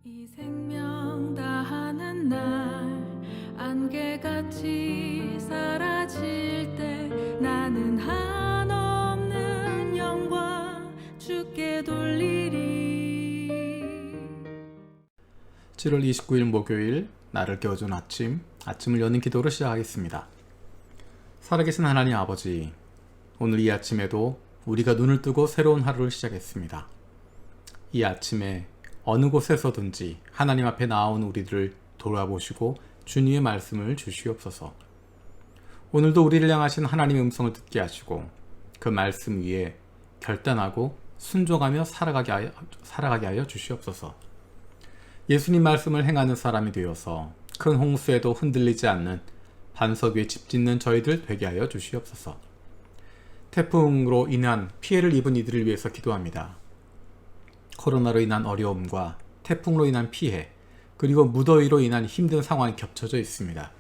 이 생명 다하는 날 안개같이 사라질 때 나는 한없는 영광 주께 돌리리. 7월 29일 목요일 나를 깨워준 아침을 여는 기도로 시작하겠습니다. 살아계신 하나님 아버지, 오늘 이 아침에도 우리가 눈을 뜨고 새로운 하루를 시작했습니다. 이 아침에 어느 곳에서든지 하나님 앞에 나온 우리들을 돌아보시고 주님의 말씀을 주시옵소서. 오늘도 우리를 향하신 하나님의 음성을 듣게 하시고 그 말씀 위에 결단하고 순종하며 살아가게 하여 주시옵소서. 예수님 말씀을 행하는 사람이 되어서 큰 홍수에도 흔들리지 않는 반석 위에 집 짓는 저희들 되게 하여 주시옵소서. 태풍으로 인한 피해를 입은 이들을 위해서 기도합니다. 코로나로 인한 어려움과 태풍으로 인한 피해, 그리고 무더위로 인한 힘든 상황이 겹쳐져 있습니다.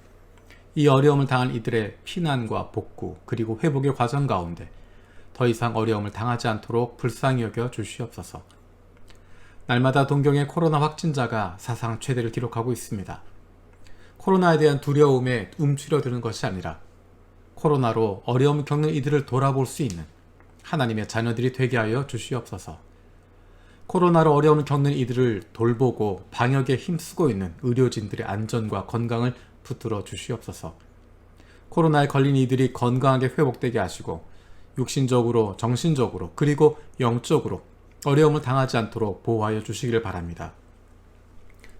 이 어려움을 당한 이들의 피난과 복구, 그리고 회복의 과정 가운데 더 이상 어려움을 당하지 않도록 불쌍히 여겨 주시옵소서. 날마다 동경의 코로나 확진자가 사상 최대를 기록하고 있습니다. 코로나에 대한 두려움에 움츠려드는 것이 아니라 코로나로 어려움을 겪는 이들을 돌아볼 수 있는 하나님의 자녀들이 되게 하여 주시옵소서. 코로나로 어려움을 겪는 이들을 돌보고 방역에 힘쓰고 있는 의료진들의 안전과 건강을 붙들어 주시옵소서. 코로나에 걸린 이들이 건강하게 회복되게 하시고 육신적으로, 정신적으로, 그리고 영적으로 어려움을 당하지 않도록 보호하여 주시기를 바랍니다.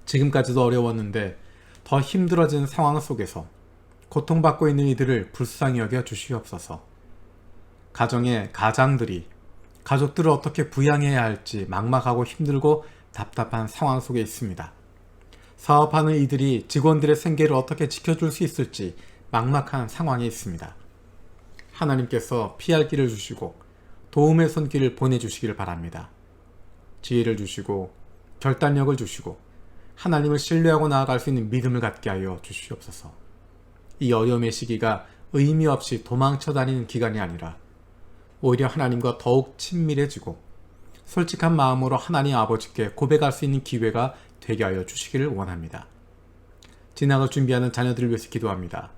지금까지도 어려웠는데 더 힘들어지는 상황 속에서 고통받고 있는 이들을 불쌍히 여겨 주시옵소서. 가정의 가장들이 가족들을 어떻게 부양해야 할지 막막하고 힘들고 답답한 상황 속에 있습니다. 사업하는 이들이 직원들의 생계를 어떻게 지켜줄 수 있을지 막막한 상황에 있습니다. 하나님께서 피할 길을 주시고 도움의 손길을 보내주시기를 바랍니다. 지혜를 주시고 결단력을 주시고 하나님을 신뢰하고 나아갈 수 있는 믿음을 갖게 하여 주시옵소서. 이 어려움의 시기가 의미 없이 도망쳐 다니는 기간이 아니라 오히려 하나님과 더욱 친밀해지고 솔직한 마음으로 하나님 아버지께 고백할 수 있는 기회가 되게 하여 주시기를 원합니다. 진학을 준비하는 자녀들을 위해서 기도합니다.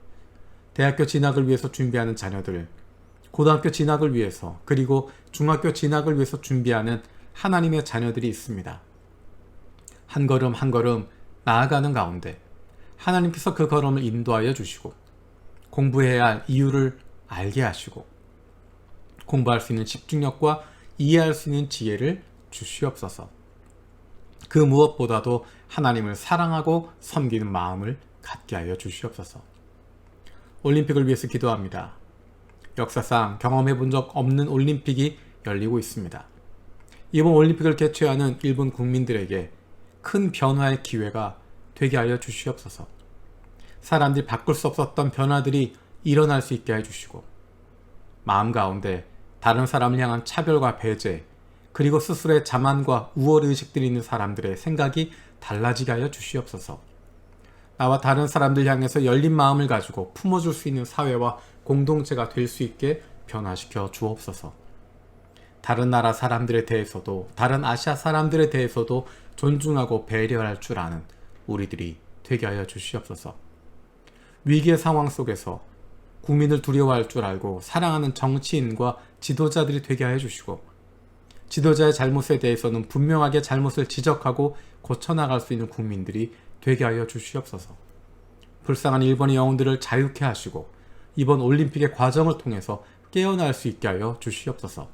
대학교 진학을 위해서 준비하는 자녀들, 고등학교 진학을 위해서, 그리고 중학교 진학을 위해서 준비하는 하나님의 자녀들이 있습니다. 한 걸음 한 걸음 나아가는 가운데 하나님께서 그 걸음을 인도하여 주시고 공부해야 할 이유를 알게 하시고 공부할 수 있는 집중력과 이해할 수 있는 지혜를 주시옵소서. 그 무엇보다도 하나님을 사랑하고 섬기는 마음을 갖게 하여 주시옵소서. 올림픽을 위해서 기도합니다. 역사상 경험해 본 적 없는 올림픽이 열리고 있습니다. 이번 올림픽을 개최하는 일본 국민들에게 큰 변화의 기회가 되게 하여 주시옵소서. 사람들이 바꿀 수 없었던 변화들이 일어날 수 있게 해주시고 마음 가운데 다른 사람을 향한 차별과 배제, 그리고 스스로의 자만과 우월의식들이 있는 사람들의 생각이 달라지게 하여 주시옵소서. 나와 다른 사람들 향해서 열린 마음을 가지고 품어줄 수 있는 사회와 공동체가 될 수 있게 변화시켜 주옵소서. 다른 나라 사람들에 대해서도, 다른 아시아 사람들에 대해서도 존중하고 배려할 줄 아는 우리들이 되게 하여 주시옵소서. 위기의 상황 속에서 국민을 두려워할 줄 알고 사랑하는 정치인과 지도자들이 되게 하여 주시고 지도자의 잘못에 대해서는 분명하게 잘못을 지적하고 고쳐나갈 수 있는 국민들이 되게 하여 주시옵소서. 불쌍한 일본의 영혼들을 자유케 하시고 이번 올림픽의 과정을 통해서 깨어날 수 있게 하여 주시옵소서.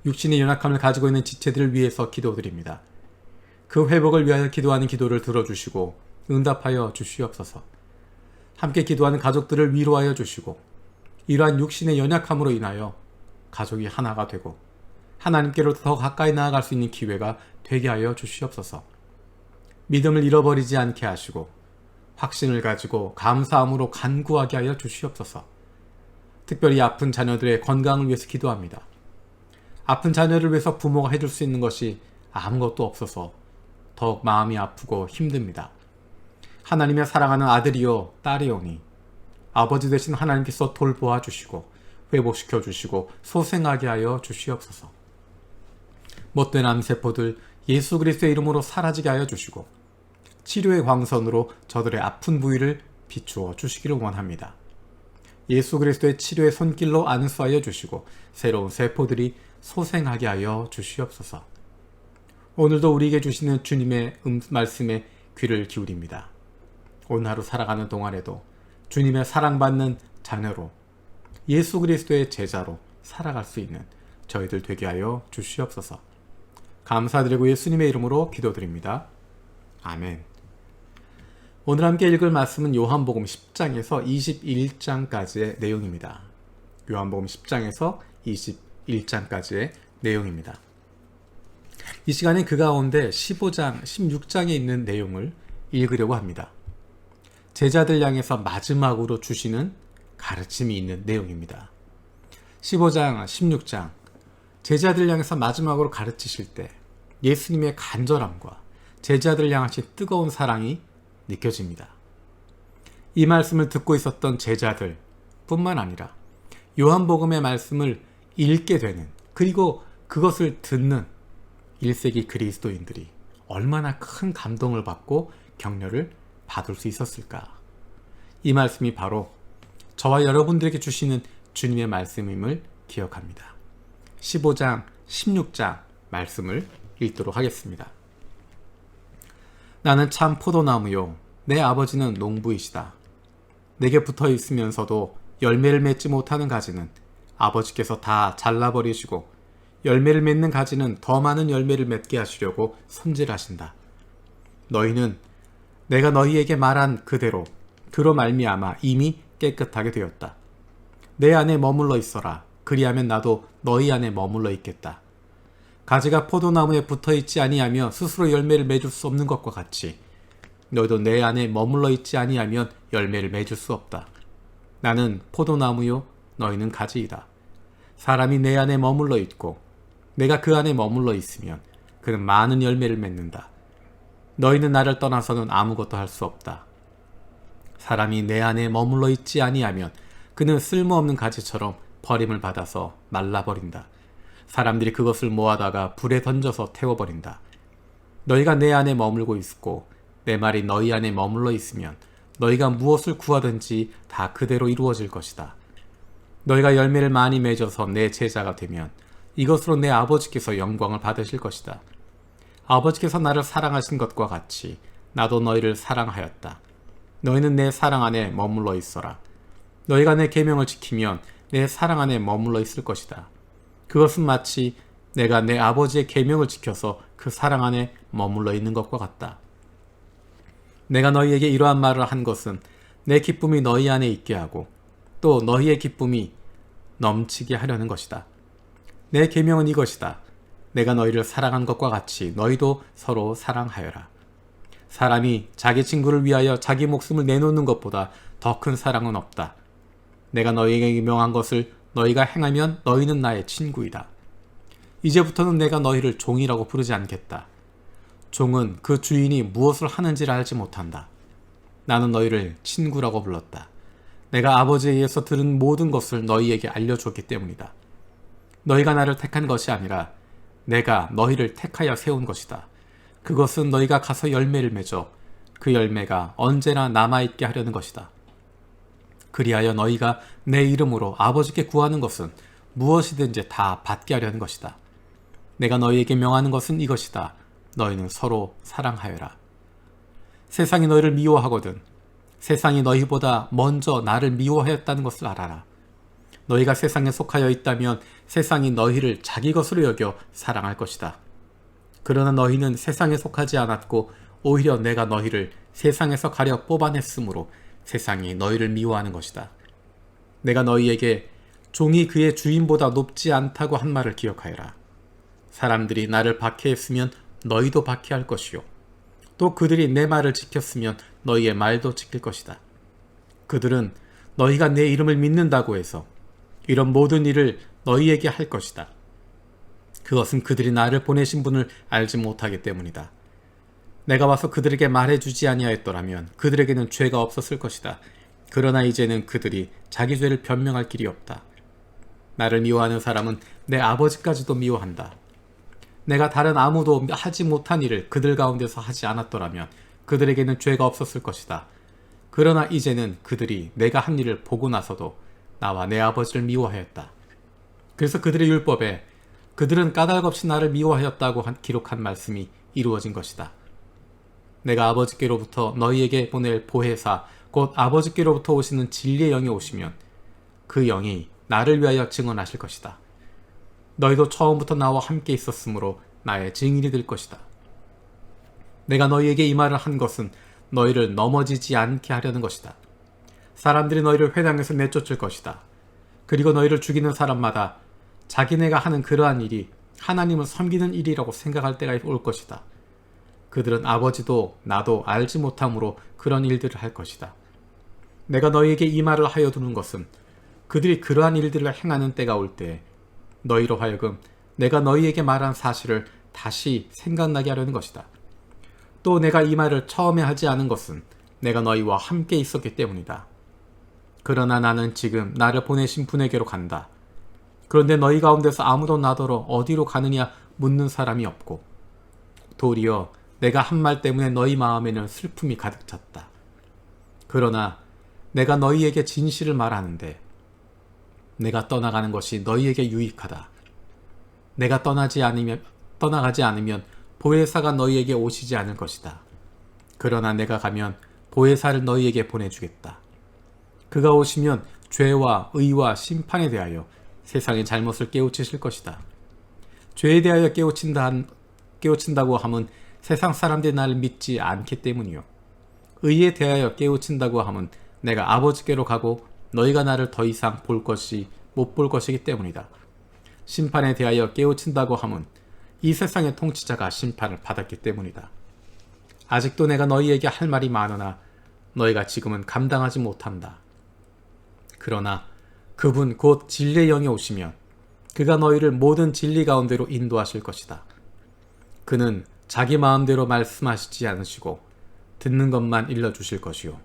육신의 연약함을 가지고 있는 지체들을 위해서 기도드립니다. 그 회복을 위하여 기도하는 기도를 들어주시고 응답하여 주시옵소서. 함께 기도하는 가족들을 위로하여 주시고 이러한 육신의 연약함으로 인하여 가족이 하나가 되고 하나님께로 더 가까이 나아갈 수 있는 기회가 되게 하여 주시옵소서. 믿음을 잃어버리지 않게 하시고 확신을 가지고 감사함으로 간구하게 하여 주시옵소서. 특별히 아픈 자녀들의 건강을 위해서 기도합니다. 아픈 자녀를 위해서 부모가 해줄 수 있는 것이 아무것도 없어서 더욱 마음이 아프고 힘듭니다. 하나님의 사랑하는 아들이요 딸이오니 아버지 되신 하나님께서 돌보아 주시고 회복시켜 주시고 소생하게 하여 주시옵소서. 못된 암세포들, 예수 그리스도의 이름으로 사라지게 하여 주시고 치료의 광선으로 저들의 아픈 부위를 비추어 주시기를 원합니다. 예수 그리스도의 치료의 손길로 안수하여 주시고 새로운 세포들이 소생하게 하여 주시옵소서. 오늘도 우리에게 주시는 주님의 말씀에 귀를 기울입니다. 오늘 하루 살아가는 동안에도 주님의 사랑받는 자녀로 예수 그리스도의 제자로 살아갈 수 있는 저희들 되게 하여 주시옵소서. 감사드리고 예수님의 이름으로 기도드립니다. 아멘. 오늘 함께 읽을 말씀은 요한복음 10장에서 21장까지의 내용입니다. 요한복음 10장에서 21장까지의 내용입니다. 이 시간에 그 가운데 15장, 16장에 있는 내용을 읽으려고 합니다. 제자들 향해서 마지막으로 주시는 가르침이 있는 내용입니다. 15장, 16장, 제자들 향해서 마지막으로 가르치실 때 예수님의 간절함과 제자들 향하신 뜨거운 사랑이 느껴집니다. 이 말씀을 듣고 있었던 제자들 뿐만 아니라 요한복음의 말씀을 읽게 되는, 그리고 그것을 듣는 1세기 그리스도인들이 얼마나 큰 감동을 받고 격려를 받을 수 있었을까? 이 말씀이 바로 저와 여러분들에게 주시는 주님의 말씀임을 기억합니다. 15장, 16장 말씀을 읽도록 하겠습니다. 나는 참 포도나무요, 내 아버지는 농부이시다. 내게 붙어 있으면서도 열매를 맺지 못하는 가지는 아버지께서 다 잘라버리시고 열매를 맺는 가지는 더 많은 열매를 맺게 하시려고 손질하신다. 너희는 내가 너희에게 말한 그대로 그로 말미암아 이미 깨끗하게 되었다. 내 안에 머물러 있어라. 그리하면 나도 너희 안에 머물러 있겠다. 가지가 포도나무에 붙어있지 아니하며 스스로 열매를 맺을 수 없는 것과 같이 너희도 내 안에 머물러 있지 아니하면 열매를 맺을 수 없다. 나는 포도나무요, 너희는 가지이다. 사람이 내 안에 머물러 있고 내가 그 안에 머물러 있으면 그는 많은 열매를 맺는다. 너희는 나를 떠나서는 아무것도 할 수 없다. 사람이 내 안에 머물러 있지 아니하면 그는 쓸모없는 가지처럼 버림을 받아서 말라버린다. 사람들이 그것을 모아다가 불에 던져서 태워버린다. 너희가 내 안에 머물고 있고 내 말이 너희 안에 머물러 있으면 너희가 무엇을 구하든지 다 그대로 이루어질 것이다. 너희가 열매를 많이 맺어서 내 제자가 되면 이것으로 내 아버지께서 영광을 받으실 것이다. 아버지께서 나를 사랑하신 것과 같이 나도 너희를 사랑하였다. 너희는 내 사랑 안에 머물러 있어라. 너희가 내 계명을 지키면 내 사랑 안에 머물러 있을 것이다. 그것은 마치 내가 내 아버지의 계명을 지켜서 그 사랑 안에 머물러 있는 것과 같다. 내가 너희에게 이러한 말을 한 것은 내 기쁨이 너희 안에 있게 하고 또 너희의 기쁨이 넘치게 하려는 것이다. 내 계명은 이것이다. 내가 너희를 사랑한 것과 같이 너희도 서로 사랑하여라. 사람이 자기 친구를 위하여 자기 목숨을 내놓는 것보다 더 큰 사랑은 없다. 내가 너희에게 명한 것을 너희가 행하면 너희는 나의 친구이다. 이제부터는 내가 너희를 종이라고 부르지 않겠다. 종은 그 주인이 무엇을 하는지를 알지 못한다. 나는 너희를 친구라고 불렀다. 내가 아버지에 의해서 들은 모든 것을 너희에게 알려주었기 때문이다. 너희가 나를 택한 것이 아니라 내가 너희를 택하여 세운 것이다. 그것은 너희가 가서 열매를 맺어 그 열매가 언제나 남아있게 하려는 것이다. 그리하여 너희가 내 이름으로 아버지께 구하는 것은 무엇이든지 다 받게 하려는 것이다. 내가 너희에게 명하는 것은 이것이다. 너희는 서로 사랑하여라. 세상이 너희를 미워하거든 세상이 너희보다 먼저 나를 미워하였다는 것을 알아라. 너희가 세상에 속하여 있다면 세상이 너희를 자기 것으로 여겨 사랑할 것이다. 그러나 너희는 세상에 속하지 않았고 오히려 내가 너희를 세상에서 가려 뽑아냈으므로 세상이 너희를 미워하는 것이다. 내가 너희에게 종이 그의 주인보다 높지 않다고 한 말을 기억하여라. 사람들이 나를 박해했으면 너희도 박해할 것이요. 또 그들이 내 말을 지켰으면 너희의 말도 지킬 것이다. 그들은 너희가 내 이름을 믿는다고 해서 이런 모든 일을 너희에게 할 것이다. 그것은 그들이 나를 보내신 분을 알지 못하기 때문이다. 내가 와서 그들에게 말해주지 아니하였더라면 그들에게는 죄가 없었을 것이다. 그러나 이제는 그들이 자기 죄를 변명할 길이 없다. 나를 미워하는 사람은 내 아버지까지도 미워한다. 내가 다른 아무도 하지 못한 일을 그들 가운데서 하지 않았더라면 그들에게는 죄가 없었을 것이다. 그러나 이제는 그들이 내가 한 일을 보고 나서도 나와 내 아버지를 미워하였다. 그래서 그들의 율법에 그들은 까닭없이 나를 미워하였다고 기록한 말씀이 이루어진 것이다. 내가 아버지께로부터 너희에게 보낼 보혜사 곧 아버지께로부터 오시는 진리의 영이 오시면 그 영이 나를 위하여 증언하실 것이다. 너희도 처음부터 나와 함께 있었으므로 나의 증인이 될 것이다. 내가 너희에게 이 말을 한 것은 너희를 넘어지지 않게 하려는 것이다. 사람들이 너희를 회당에서 내쫓을 것이다. 그리고 너희를 죽이는 사람마다 자기네가 하는 그러한 일이 하나님을 섬기는 일이라고 생각할 때가 올 것이다. 그들은 아버지도 나도 알지 못함으로 그런 일들을 할 것이다. 내가 너희에게 이 말을 하여 두는 것은 그들이 그러한 일들을 행하는 때가 올 때 너희로 하여금 내가 너희에게 말한 사실을 다시 생각나게 하려는 것이다. 또 내가 이 말을 처음에 하지 않은 것은 내가 너희와 함께 있었기 때문이다. 그러나 나는 지금 나를 보내신 분에게로 간다. 그런데 너희 가운데서 아무도 나더러 어디로 가느냐 묻는 사람이 없고 도리어 내가 한 말 때문에 너희 마음에는 슬픔이 가득 찼다. 그러나 내가 너희에게 진실을 말하는데 내가 떠나가는 것이 너희에게 유익하다. 내가 떠나가지 않으면 보혜사가 너희에게 오시지 않을 것이다. 그러나 내가 가면 보혜사를 너희에게 보내주겠다. 그가 오시면 죄와 의와 심판에 대하여 세상의 잘못을 깨우치실 것이다. 죄에 대하여 깨우친다고 함은 세상 사람들이 나를 믿지 않기 때문이요. 의에 대하여 깨우친다고 함은 내가 아버지께로 가고 너희가 나를 더 이상 못 볼 것이기 때문이다. 심판에 대하여 깨우친다고 함은 이 세상의 통치자가 심판을 받았기 때문이다. 아직도 내가 너희에게 할 말이 많으나 너희가 지금은 감당하지 못한다. 그러나 그분 곧 진리의 영이 오시면 그가 너희를 모든 진리 가운데로 인도하실 것이다. 그는 자기 마음대로 말씀하시지 않으시고 듣는 것만 일러주실 것이요.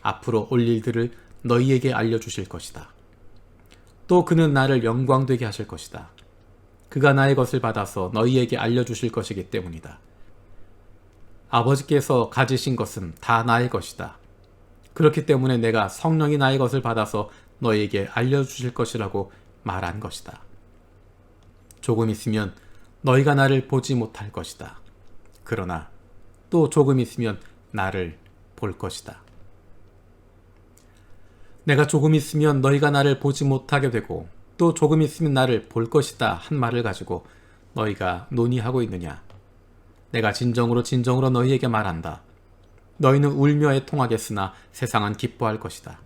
앞으로 올 일들을 너희에게 알려주실 것이다. 또 그는 나를 영광되게 하실 것이다. 그가 나의 것을 받아서 너희에게 알려주실 것이기 때문이다. 아버지께서 가지신 것은 다 나의 것이다. 그렇기 때문에 내가 성령이 나의 것을 받아서 너희에게 알려주실 것이라고 말한 것이다. 조금 있으면 너희가 나를 보지 못할 것이다. 그러나 또 조금 있으면 나를 볼 것이다. 내가 조금 있으면 너희가 나를 보지 못하게 되고 또 조금 있으면 나를 볼 것이다 한 말을 가지고 너희가 논의하고 있느냐. 내가 진정으로 너희에게 말한다. 너희는 울며 애통하겠으나 세상은 기뻐할 것이다.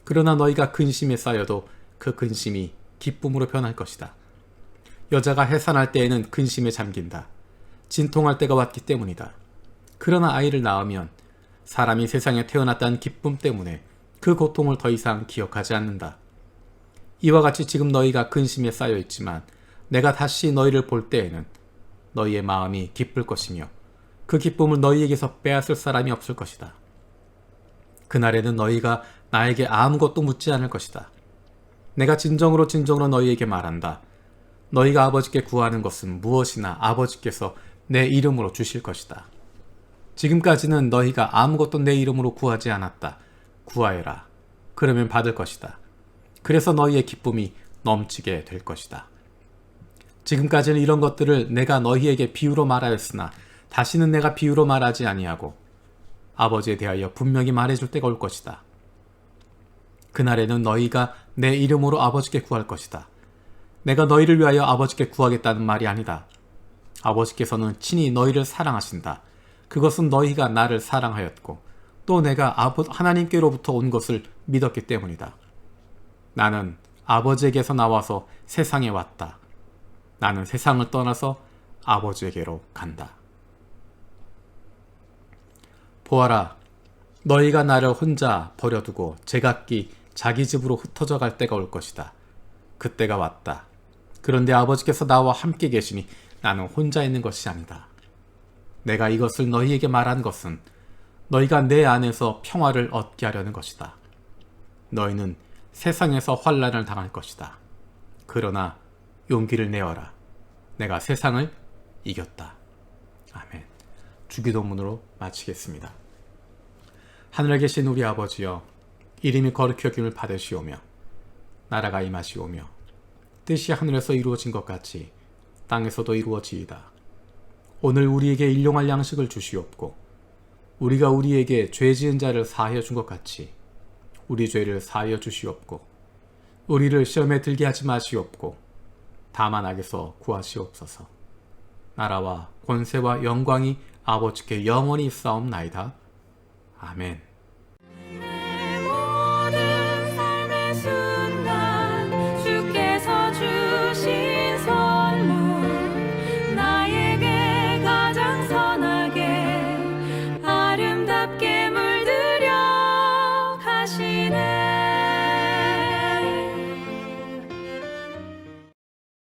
그러나 너희가 근심에 쌓여도 그 근심이 기쁨으로 변할 것이다. 여자가 해산할 때에는 근심에 잠긴다. 진통할 때가 왔기 때문이다. 그러나 아이를 낳으면 사람이 세상에 태어났다는 기쁨 때문에 그 고통을 더 이상 기억하지 않는다. 이와 같이 지금 너희가 근심에 쌓여 있지만 내가 다시 너희를 볼 때에는 너희의 마음이 기쁠 것이며 그 기쁨을 너희에게서 빼앗을 사람이 없을 것이다. 그날에는 너희가 나에게 아무것도 묻지 않을 것이다. 내가 진정으로 너희에게 말한다. 너희가 아버지께 구하는 것은 무엇이나 아버지께서 내 이름으로 주실 것이다. 지금까지는 너희가 아무것도 내 이름으로 구하지 않았다. 구하여라. 그러면 받을 것이다. 그래서 너희의 기쁨이 넘치게 될 것이다. 지금까지는 이런 것들을 내가 너희에게 비유로 말하였으나 다시는 내가 비유로 말하지 아니하고 아버지에 대하여 분명히 말해줄 때가 올 것이다. 그날에는 너희가 내 이름으로 아버지께 구할 것이다. 내가 너희를 위하여 아버지께 구하겠다는 말이 아니다. 아버지께서는 친히 너희를 사랑하신다. 그것은 너희가 나를 사랑하였고 또 내가 하나님께로부터 온 것을 믿었기 때문이다. 나는 아버지에게서 나와서 세상에 왔다. 나는 세상을 떠나서 아버지에게로 간다. 보아라, 너희가 나를 혼자 버려두고 제각기 자기 집으로 흩어져 갈 때가 올 것이다. 그때가 왔다. 그런데 아버지께서 나와 함께 계시니 나는 혼자 있는 것이 아니다. 내가 이것을 너희에게 말한 것은 너희가 내 안에서 평화를 얻게 하려는 것이다. 너희는 세상에서 환난을 당할 것이다. 그러나 용기를 내어라. 내가 세상을 이겼다. 아멘. 주기도문으로 마치겠습니다. 하늘에 계신 우리 아버지여, 이름이 거룩히 여김을 받으시오며 나라가 임하시오며 뜻이 하늘에서 이루어진 것 같이 땅에서도 이루어지이다. 오늘 우리에게 일용할 양식을 주시옵고 우리가 우리에게 죄 지은 자를 사하여 준 것 같이 우리 죄를 사하여 주시옵고 우리를 시험에 들게 하지 마시옵고 다만 악에서 구하시옵소서. 나라와 권세와 영광이 아버지께 영원히 있사옵나이다. 아멘.